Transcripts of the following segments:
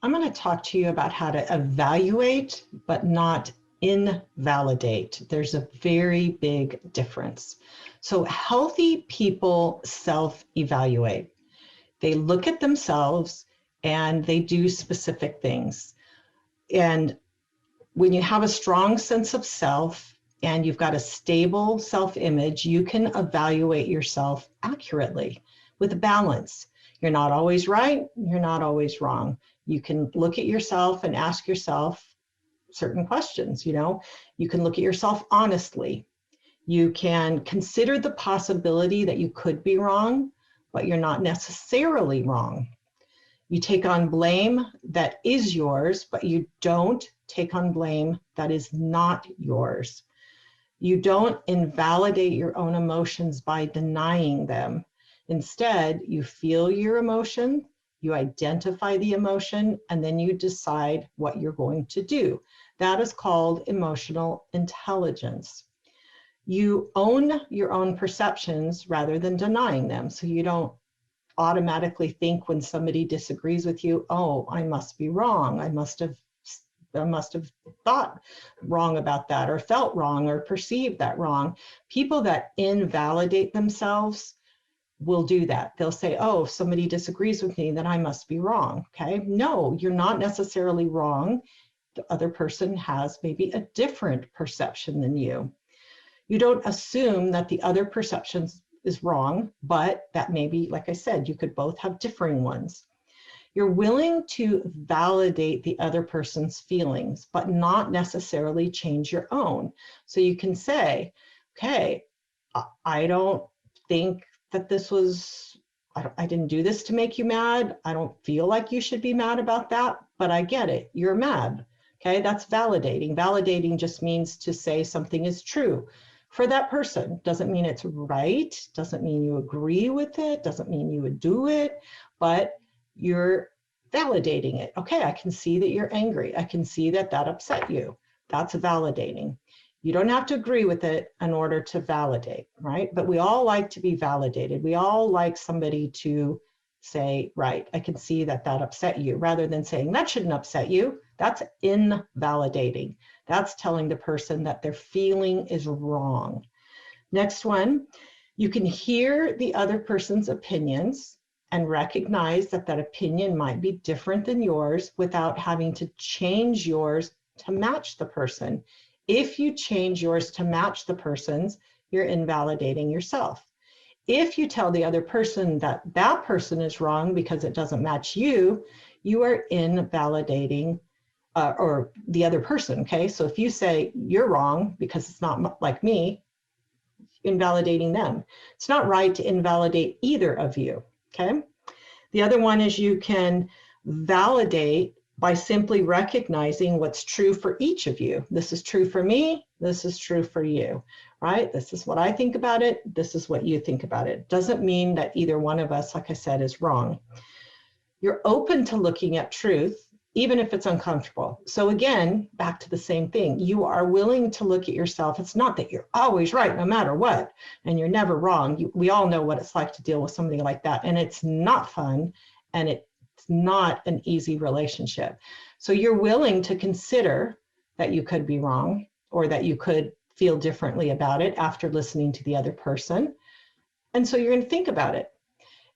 I'm going to talk to you about how to evaluate, but not invalidate. There's a very big difference. So healthy people self-evaluate. They look at themselves and they do specific things. And when you have a strong sense of self and you've got a stable self-image, you can evaluate yourself accurately with a balance. You're not always right, you're not always wrong. You can look at yourself and ask yourself certain questions, You can look at yourself honestly. You can consider the possibility that you could be wrong, but you're not necessarily wrong. You take on blame that is yours, but you don't take on blame that is not yours. You don't invalidate your own emotions by denying them. Instead, you feel your emotion, you identify the emotion, and then you decide what you're going to do. That is called emotional intelligence. You own your own perceptions rather than denying them. So you don't automatically think when somebody disagrees with you, oh, I must be wrong. I must have thought wrong about that, or felt wrong, or perceived that wrong. People that invalidate themselves will do that. They'll say, oh, if somebody disagrees with me, then I must be wrong. Okay, no, you're not necessarily wrong. The other person has maybe a different perception than you. You don't assume that the other perception is wrong, but that maybe, like I said, you could both have differing ones. You're willing to validate the other person's feelings, but not necessarily change your own. So you can say, okay, I don't think that this was, I didn't do this to make you mad. I don't feel like you should be mad about that, but I get it. You're mad. Okay, that's validating. Validating just means to say something is true for that person. Doesn't mean it's right. Doesn't mean you agree with it. Doesn't mean you would do it, but you're validating it. Okay, I can see that you're angry. I can see that that upset you. That's validating. You don't have to agree with it in order to validate, right? But we all like to be validated. We all like somebody to say, right, I can see that that upset you, rather than saying that shouldn't upset you. That's invalidating. That's telling the person that their feeling is wrong. Next one, you can hear the other person's opinions and recognize that that opinion might be different than yours without having to change yours to match the person. If you change yours to match the person's, you're invalidating yourself. If you tell the other person that that person is wrong because it doesn't match you, you are invalidating or the other person, okay? So if you say you're wrong because it's not like me, invalidating them. It's not right to invalidate either of you, okay? The other one is you can validate by simply recognizing what's true for each of you. This is true for me, this is true for you, right? This is what I think about it, this is what you think about it. Doesn't mean that either one of us, like I said, is wrong. You're open to looking at truth, even if it's uncomfortable. So again, back to the same thing. You are willing to look at yourself. It's not that you're always right no matter what, and you're never wrong. We all know what it's like to deal with somebody like that, and it's not fun, and it's not an easy relationship. So you're willing to consider that you could be wrong, or that you could feel differently about it after listening to the other person. And so you're going to think about it.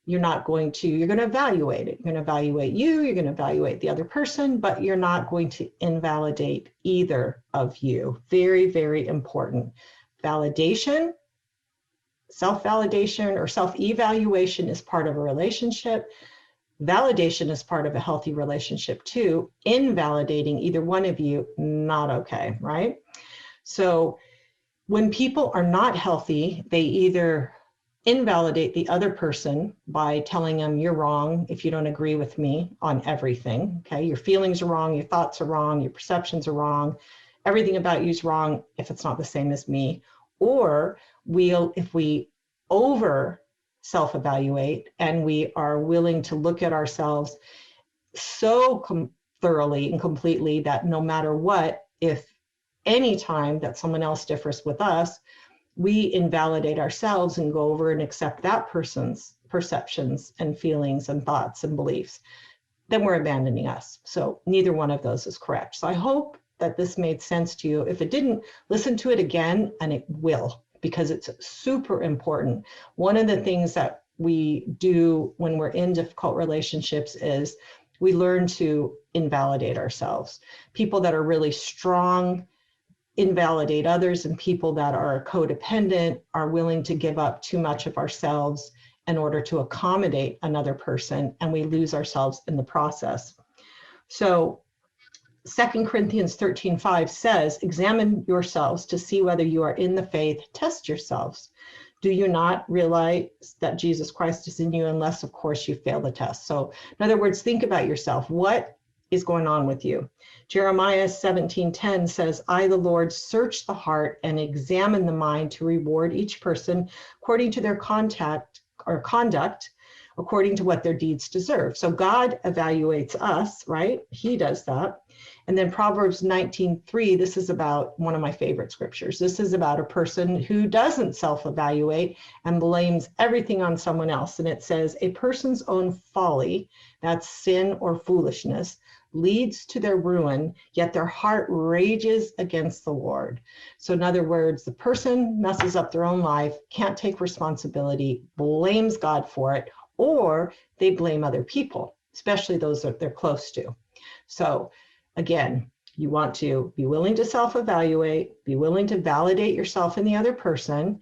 You're going to evaluate it. You're going to evaluate you, you're going to evaluate the other person, but you're not going to invalidate either of you. Very, very important. Validation, self-validation or self-evaluation is part of a relationship. Validation is part of a healthy relationship too. Invalidating either one of you, not okay, right? So when people are not healthy, they either invalidate the other person by telling them you're wrong if you don't agree with me on everything, okay? Your feelings are wrong, your thoughts are wrong, your perceptions are wrong, everything about you is wrong if it's not the same as me. Or if we over self-evaluate and we are willing to look at ourselves so thoroughly and completely that no matter what, if any time that someone else differs with us, we invalidate ourselves and go over and accept that person's perceptions and feelings and thoughts and beliefs. then we're abandoning us. So neither one of those is correct. So I hope that this made sense to you. If it didn't, listen to it again, and it will, because it's super important. One of the things that we do when we're in difficult relationships is we learn to invalidate ourselves. People that are really strong invalidate others, and people that are codependent are willing to give up too much of ourselves in order to accommodate another person, and we lose ourselves in the process. So 2 Corinthians 13:5 says, examine yourselves to see whether you are in the faith, test yourselves. Do you not realize that Jesus Christ is in you, unless, of course, you fail the test? So in other words, think about yourself. What is going on with you? Jeremiah 17:10 says, I, the Lord, search the heart and examine the mind to reward each person according to their conduct, according to what their deeds deserve. So God evaluates us, right? He does that. And then Proverbs 19:3, this is about one of my favorite scriptures. This is about a person who doesn't self-evaluate and blames everything on someone else. And it says, a person's own folly, that's sin or foolishness, leads to their ruin, yet their heart rages against the Lord. So in other words, the person messes up their own life, can't take responsibility, blames God for it, or they blame other people, especially those that they're close to. So again, you want to be willing to self-evaluate, be willing to validate yourself in the other person,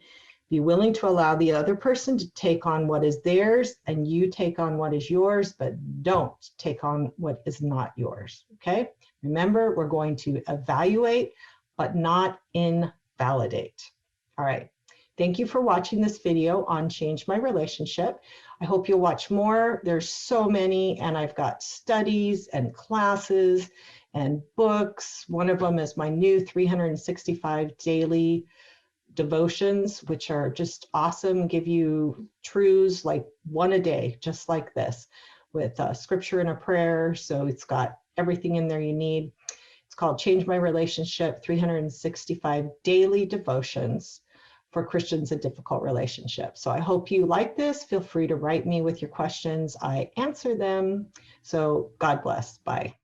be willing to allow the other person to take on what is theirs and you take on what is yours, but don't take on what is not yours, okay? Remember, we're going to evaluate, but not invalidate. All right. Thank you for watching this video on Change My Relationship. I hope you'll watch more. There's so many, and I've got studies and classes and books. One of them is my new 365 daily devotions, which are just awesome, give you truths like one a day, just like this, with scripture and a prayer. So it's got everything in there you need. It's called Change My Relationship, 365 daily devotions for Christians in difficult relationships. So I hope you like this. Feel free to write me with your questions. I answer them. So God bless. Bye.